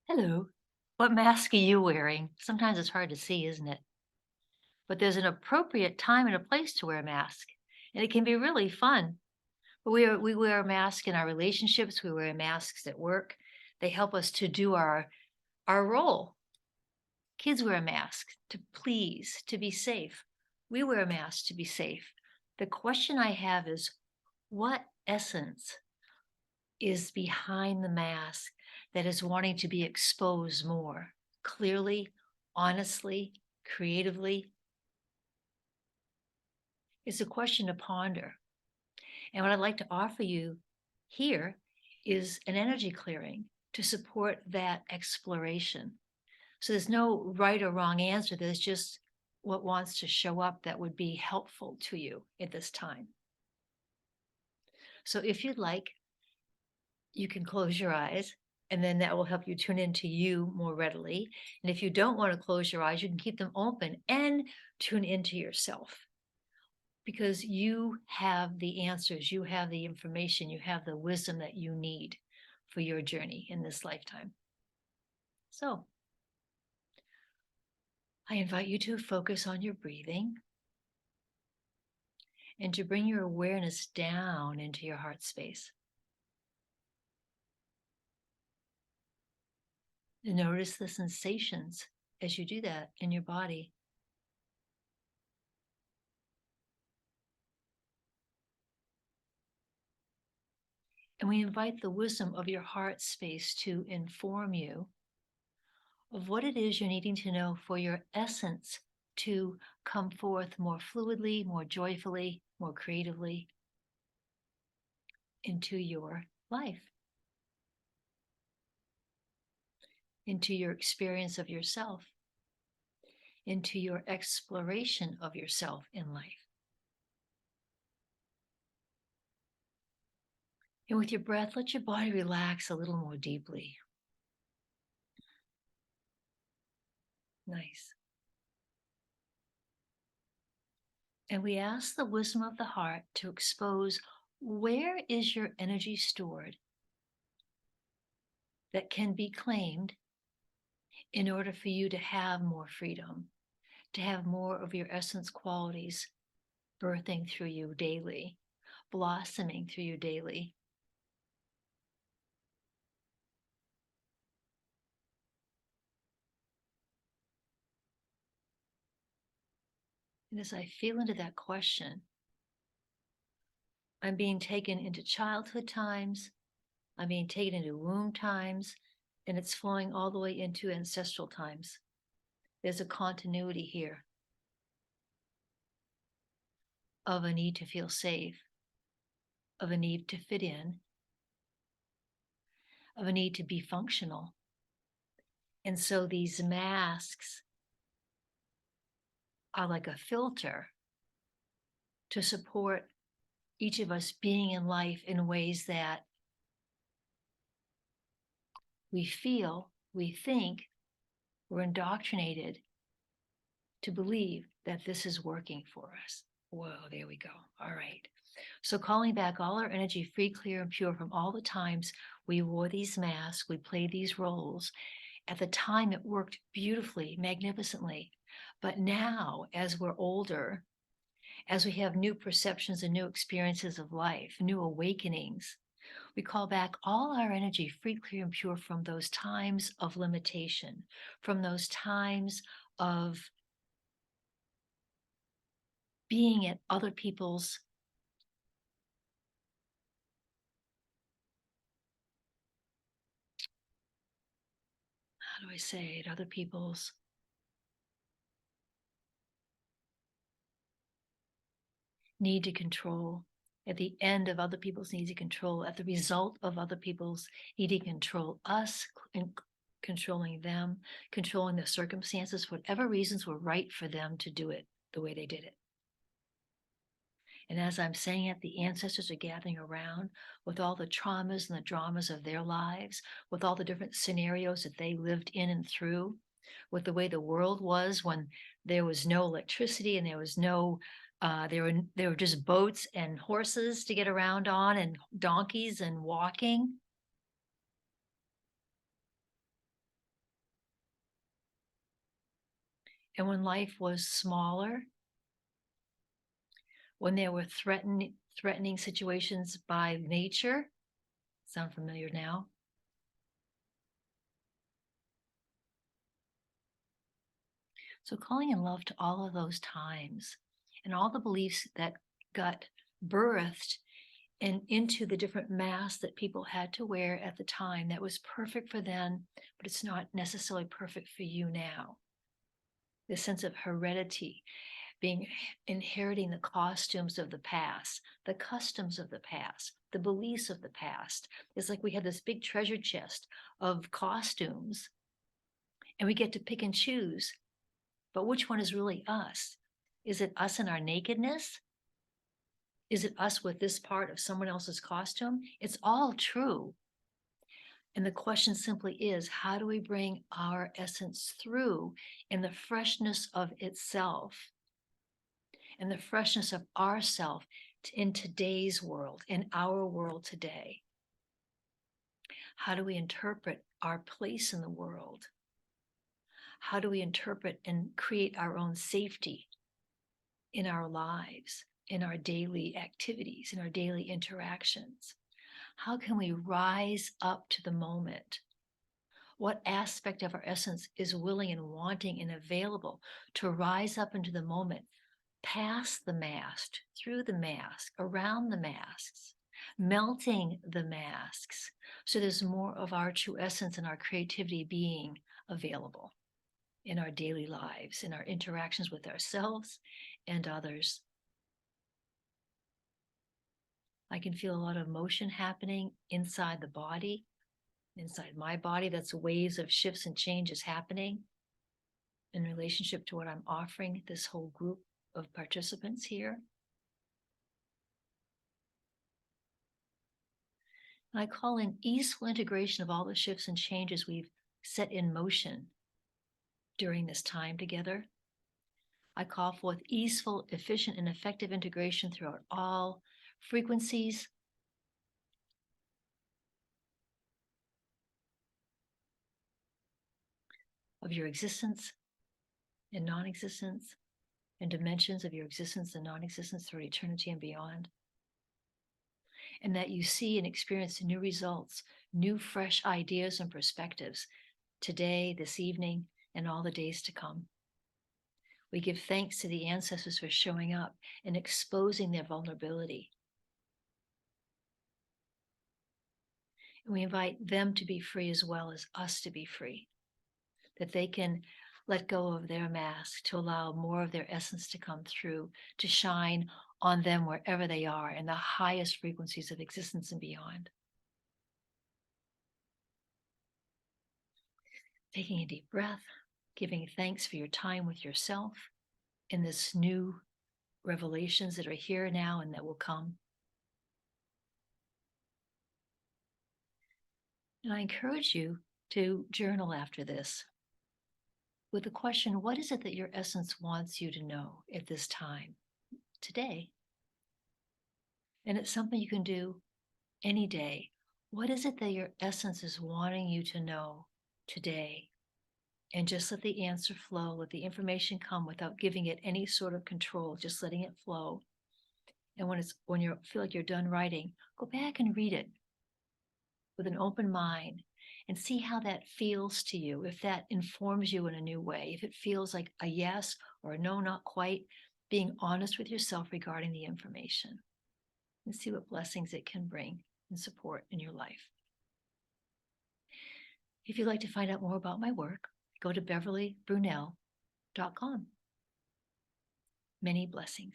Hello. What mask are you wearing? Sometimes it's hard to see, isn't it? But there's an appropriate time and a place to wear a mask, and it can be really fun. We wear a mask in our relationships. We wear masks at work. They help us to do our role. Kids wear a mask to please, to be safe. We wear a mask to be safe. The question I have is, what essence is behind the mask that is wanting to be exposed more clearly, honestly, creatively? It's a question to ponder. And what I'd like to offer you here is an energy clearing to support that exploration. So there's no right or wrong answer. There's just what wants to show up that would be helpful to you at this time. So if you'd like, you can close your eyes, and then that will help you tune into you more readily. And if you don't want to close your eyes, you can keep them open and tune into yourself, because you have the answers, you have the information, you have the wisdom that you need for your journey in this lifetime. So I invite you to focus on your breathing and to bring your awareness down into your heart space. And notice the sensations as you do that in your body. And we invite the wisdom of your heart space to inform you of what it is you're needing to know for your essence to come forth more fluidly, more joyfully, more creatively into your life, into your experience of yourself, into your exploration of yourself in life. And with your breath, let your body relax a little more deeply. Nice. And we ask the wisdom of the heart to expose, where is your energy stored that can be claimed in order for you to have more freedom, to have more of your essence qualities birthing through you daily, blossoming through you daily. And as I feel into that question, I'm being taken into childhood times, I'm being taken into womb times, and it's flowing all the way into ancestral times. There's a continuity here of a need to feel safe, of a need to fit in, of a need to be functional. And so these masks are like a filter to support each of us being in life in ways that we feel, we think, we're indoctrinated to believe that this is working for us. Whoa, there we go. All right. So calling back all our energy free, clear, and pure from all the times we wore these masks, we played these roles. At the time, it worked beautifully, magnificently. But now, as we're older, as we have new perceptions and new experiences of life, new awakenings, we call back all our energy free, clear, and pure from those times of limitation, from those times of being at other people's how do I say it, other people's need to control, at the end of other people's need to control, at the result of other people's need to control us and controlling them, controlling the circumstances, for whatever reasons were right for them to do it the way they did it. And as I'm saying it, the ancestors are gathering around with all the traumas and the dramas of their lives, with all the different scenarios that they lived in and through, with the way the world was when there was no electricity and there was no, there were just boats and horses to get around on and donkeys and walking. And when life was smaller, when there were threatening situations by nature, sound familiar now? So calling in love to all of those times and all the beliefs that got birthed and into the different masks that people had to wear at the time that was perfect for them, but it's not necessarily perfect for you now. This sense of heredity, inheriting the costumes of the past, the customs of the past, the beliefs of the past. It's like we have this big treasure chest of costumes and we get to pick and choose. But which one is really us? Is it us in our nakedness? Is it us with this part of someone else's costume? It's all true. And the question simply is, how do we bring our essence through in the freshness of itself and the freshness of ourself in today's world, in our world today? How do we interpret our place in the world? How do we interpret and create our own safety in our lives, in our daily activities, in our daily interactions? How can we rise up to the moment? What aspect of our essence is willing and wanting and available to rise up into the moment, past the mask, through the mask, around the masks, melting the masks, so there's more of our true essence and our creativity being available in our daily lives, in our interactions with ourselves and others. I can feel a lot of motion happening inside the body, inside my body. That's waves of shifts and changes happening in relationship to what I'm offering this whole group of participants here. And I call in easeful integration of all the shifts and changes we've set in motion during this time together. I call forth easeful, efficient, and effective integration throughout all frequencies, of your existence and non-existence, and dimensions of your existence and non-existence through eternity and beyond. And that you see and experience new results, new fresh ideas and perspectives today, this evening, and all the days to come. We give thanks to the ancestors for showing up and exposing their vulnerability. And we invite them to be free as well as us to be free, that they can let go of their mask to allow more of their essence to come through, to shine on them wherever they are in the highest frequencies of existence and beyond. Taking a deep breath, giving thanks for your time with yourself in this new revelations that are here now and that will come. And I encourage you to journal after this with the question, what is it that your essence wants you to know at this time, today? And it's something you can do any day. What is it that your essence is wanting you to know today? And just let the answer flow, let the information come without giving it any sort of control, just letting it flow. And when you feel like you're done writing, go back and read it with an open mind and see how that feels to you, if that informs you in a new way, if it feels like a yes or a no, not quite, being honest with yourself regarding the information, and see what blessings it can bring and support in your life. If you'd like to find out more about my work, go to beverlybrunel.com. Many blessings.